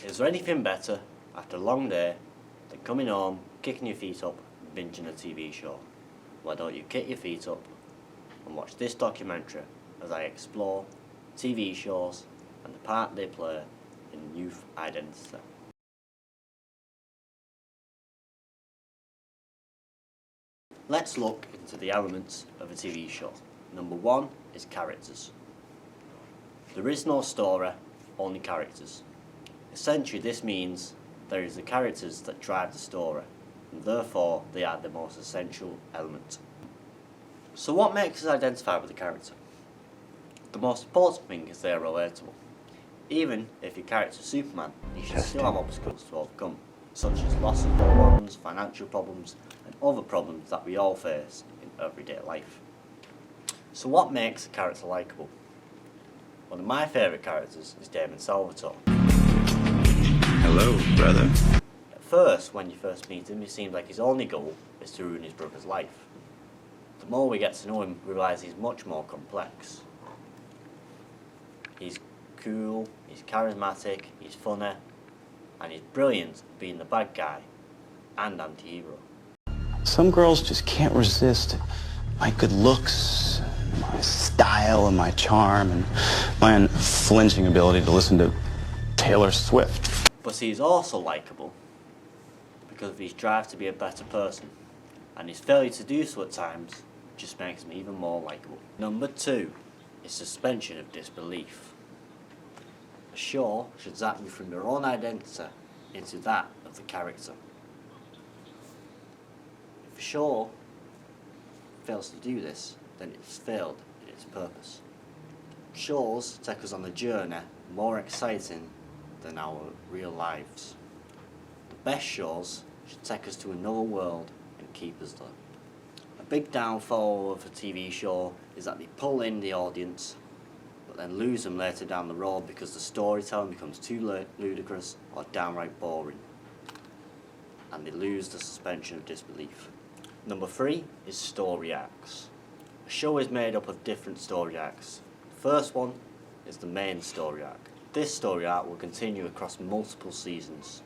Is there anything better after a long day than coming home, kicking your feet up, binging a TV show? Why don't you kick your feet up and watch this documentary as I explore TV shows and the part they play in youth identity. Let's look into the elements of a TV show. Number one is characters. There is no story, only characters. Essentially, this means there is the characters that drive the story, and therefore they are the most essential element. So what makes us identify with the character? The most important thing is they are relatable. Even if your character is Superman, you should still have obstacles to overcome, such as loss of loved ones, financial problems, and other problems that we all face in everyday life. So what makes a character likeable? One of my favourite characters is Damon Salvatore. Hello, brother. At first, when you first meet him, it seems like his only goal is to ruin his brother's life. The more we get to know him, we realise he's much more complex. He's cool, he's charismatic, he's funny, and he's brilliant at being the bad guy and anti-hero. Some girls just can't resist my good looks, my style, and my charm, and my unflinching ability to listen to Taylor Swift. But he's also likeable because of his drive to be a better person, and his failure to do so at times just makes him even more likeable. Number two is suspension of disbelief. A show should zap you from your own identity into that of the character. If a show fails to do this, then it's failed in its purpose. Shows take us on a journey more exciting than our real lives. The best shows should take us to another world and keep us there. A big downfall of a TV show is that they pull in the audience but then lose them later down the road because the storytelling becomes too ludicrous or downright boring, and they lose the suspension of disbelief. Number three is story arcs. A show is made up of different story arcs. The first one is the main story arc. This story arc will continue across multiple seasons.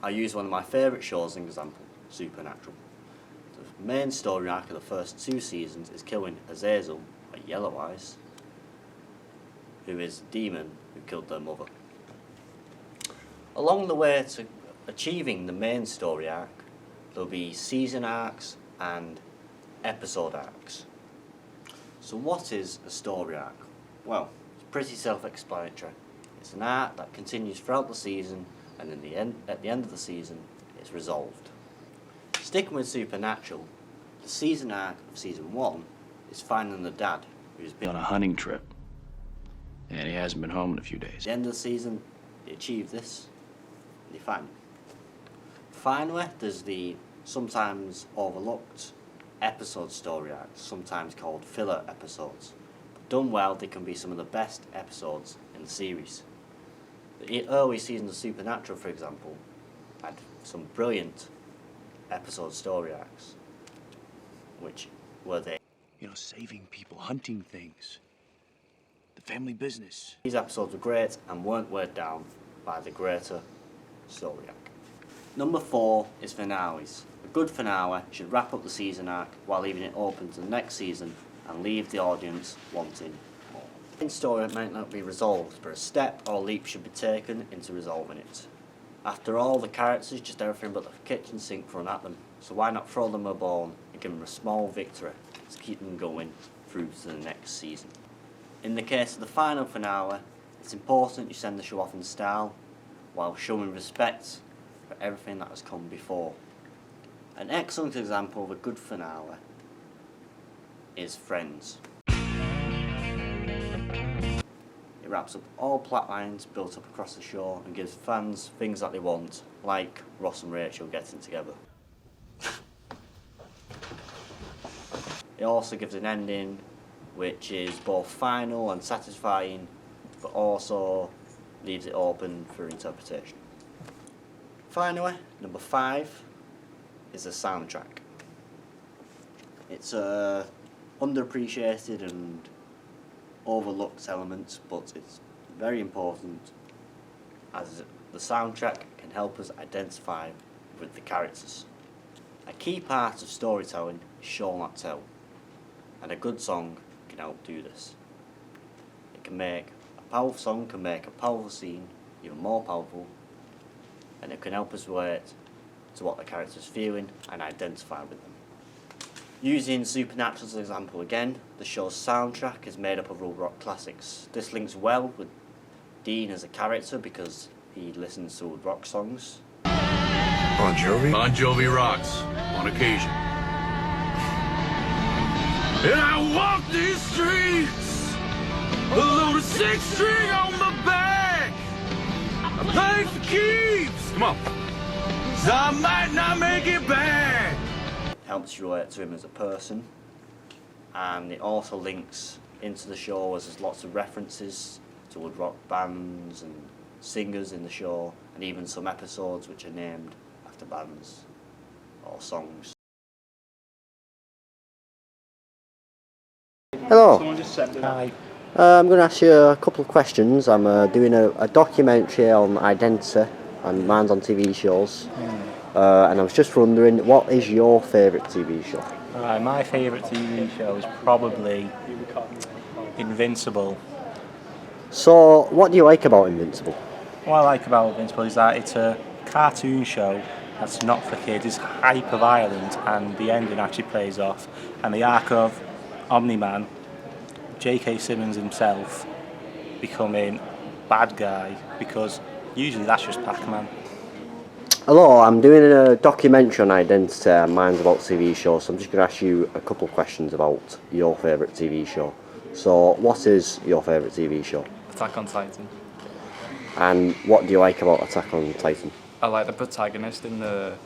I use one of my favourite shows as an example, Supernatural. The main story arc of the first 2 seasons is killing Azazel, or Yellow Eyes, who is a demon who killed their mother. Along the way to achieving the main story arc, there'll be season arcs and episode arcs. So what is a story arc? Well, it's pretty self-explanatory. It's an arc that continues throughout the season, and at the end of the season, it's resolved. Sticking with Supernatural, the season arc of season 1 is finding the dad who's been on a hunting trip, and he hasn't been home in a few At days. the end of the season, they achieve this, and they find him. Finally, there's the sometimes overlooked episode story arcs, sometimes called filler episodes. But done well, they can be some of the best episodes in the series. The early seasons of Supernatural, for example, had some brilliant episode story arcs, which were they. You know, saving people, hunting things, the family business. These episodes were great and weren't weighed down by the greater story arc. Number 4 is finales. A good finale should wrap up the season arc while leaving it open to the next season and leave the audience wanting more. The main story might not be resolved, but a step or leap should be taken into resolving it. After all, the characters just everything but the kitchen sink thrown at them, so why not throw them a bone and give them a small victory to keep them going through to the next season. In the case of the final finale, it's important you send the show off in style while showing respect for everything that has come before. An excellent example of a good finale is Friends. It wraps up all plot lines built up across the show and gives fans things that they want, like Ross and Rachel getting together. It also gives an ending which is both final and satisfying, but also leaves it open for interpretation. Finally, number 5 is the soundtrack. It's a underappreciated and overlooked element, but it's very important as the soundtrack can help us identify with the characters. A key part of storytelling is show not tell, and a good song can help do this. A powerful song can make a powerful scene even more powerful, and it can help us relate to what the character's feeling and identify with them. Using Supernatural as an example again, the show's soundtrack is made up of old rock classics. This links well with Dean as a character because he listens to old rock songs. Bon Jovi? Bon Jovi rocks, on occasion. And I walk these streets, a load of 6-string on my back. I'm playing for keeps. Come on. So I might not make it back. Helps you relate to him as a person, and it also links into the show as there's lots of references to old rock bands and singers in the show, and even some episodes which are named after bands or songs. Hello. Hi. I'm going to ask you a couple of questions. I'm doing a documentary on identity, and mine's on TV shows. And I was just wondering, what is your favourite TV show? Right, my favourite TV show is probably Invincible. So, what do you like about Invincible? What I like about Invincible is that it's a cartoon show that's not for kids. It's hyper violent, and the ending actually plays off. And the arc of Omni-Man, J.K. Simmons himself becoming bad guy, because usually that's just Pac-Man. Hello, I'm doing a documentary on identity, and mine's about TV shows, so I'm just going to ask you a couple of questions about your favourite TV show. So, what is your favourite TV show? Attack on Titan. And what do you like about Attack on Titan? I like the protagonist in the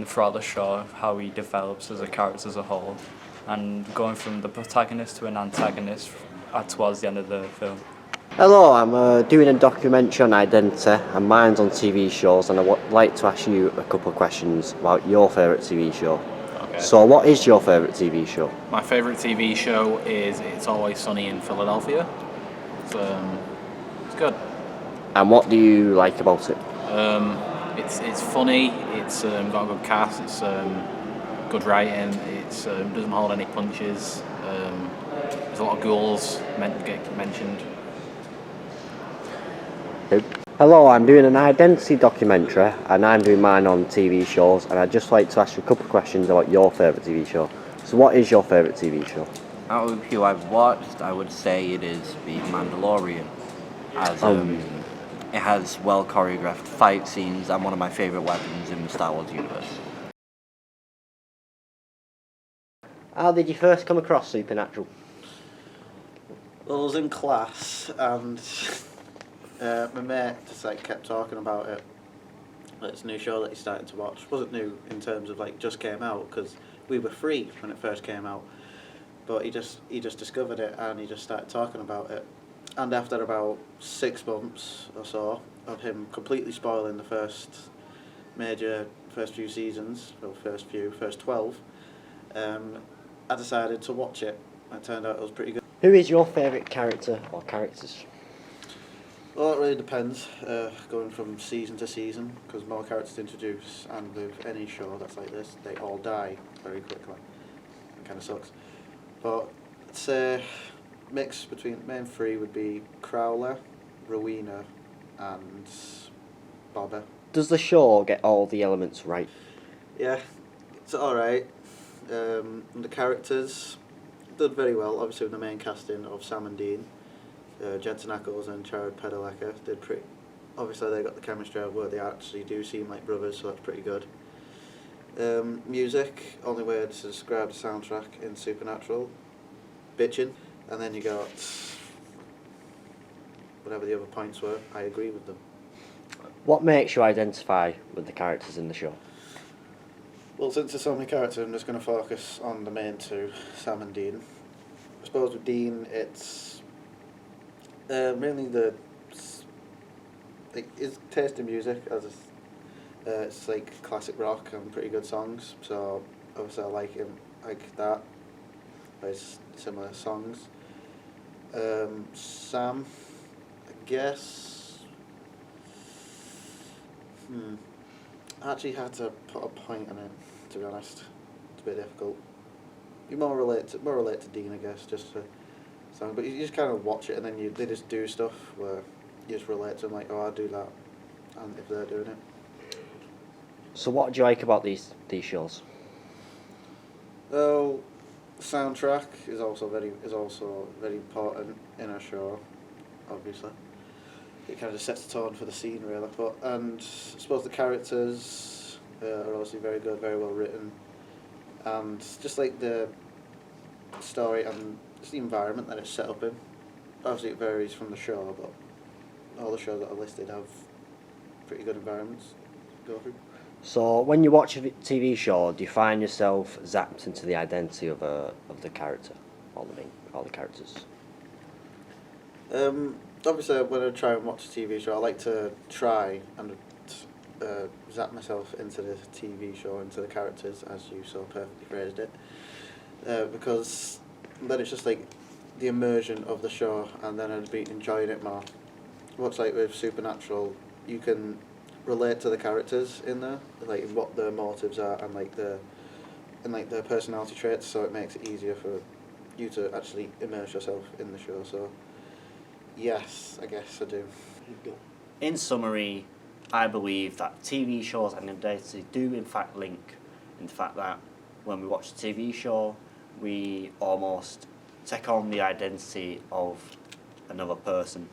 throughout the show, how he develops as a character as a whole, and going from the protagonist to an antagonist towards the end of the film. Hello, I'm doing a documentary on identity, and mine's on TV shows, and I would like to ask you a couple of questions about your favourite TV show. Okay. So, what is your favourite TV show? My favourite TV show is It's Always Sunny in Philadelphia. It's good. And what do you like about it? It's funny. It's got a good cast. It's good writing. It's doesn't hold any punches. There's a lot of ghouls get mentioned. Hello, I'm doing an identity documentary, and I'm doing mine on TV shows, and I'd just like to ask you a couple of questions about your favourite TV show. So, what is your favourite TV show? Out of who I've watched, I would say it is The Mandalorian, as it has well choreographed fight scenes and one of my favourite weapons in the Star Wars universe. How did you first come across Supernatural? Well, I was in class and my mate just kept talking about it. It's a new show that he's starting to watch. It wasn't new in terms of just came out, because we were free when it first came out. But he just discovered it, and he just started talking about it. And after about 6 months or so of him completely spoiling the first few seasons, well, first 12, I decided to watch it. It turned out it was pretty good. Who is your favourite character or characters? Well, it really depends, going from season to season, because more characters introduce, and with any show that's like this, they all die very quickly. It kind of sucks. But it's a mix between main 3 would be Crowler, Rowena, and Bobby. Does the show get all the elements right? Yeah, it's alright. The characters did very well, obviously with the main casting of Sam and Dean. Jensen Ackles and Jared Padalecki did pretty. Obviously, they got the chemistry of where they actually do seem like brothers, so that's pretty good. Music, only way to describe the soundtrack in Supernatural, bitchin', and then you got whatever the other points were. I agree with them. What makes you identify with the characters in the show? Well, since there's so many characters, I'm just going to focus on the main 2, Sam and Dean. I suppose with Dean, it's mainly his taste in music, as it's classic rock and pretty good songs. So obviously I like him like that. His similar songs. Sam, I guess I actually had to put a point on it, to be honest. It's a bit difficult. You more relate to Dean, I guess, just to sound. But you just kind of watch it, and then they just do stuff where you just relate to them, like, oh, I do that, and if they're doing it. So what do you like about these shows? Well, soundtrack is also very important in a show, obviously. It kind of sets the tone for the scene, really. And I suppose the characters are obviously very good, very well written, and just like the story and just the environment that it's set up in. Obviously, it varies from the show, but all the shows that are listed have pretty good environments to go through. So when you watch a TV show, do you find yourself zapped into the identity of the character, all the characters? Obviously, when I try and watch a TV show, I like to try and zap myself into the TV show, into the characters, as you so perfectly phrased it. Because then it's just like the immersion of the show, and then I'd be enjoying it more. What's like with Supernatural, you can relate to the characters in there, like what their motives are, and their personality traits. So it makes it easier for you to actually immerse yourself in the show. So yes, I guess I do. In summary, I believe that TV shows and identity do in fact link, in the fact that when we watch a TV show, we almost take on the identity of another person.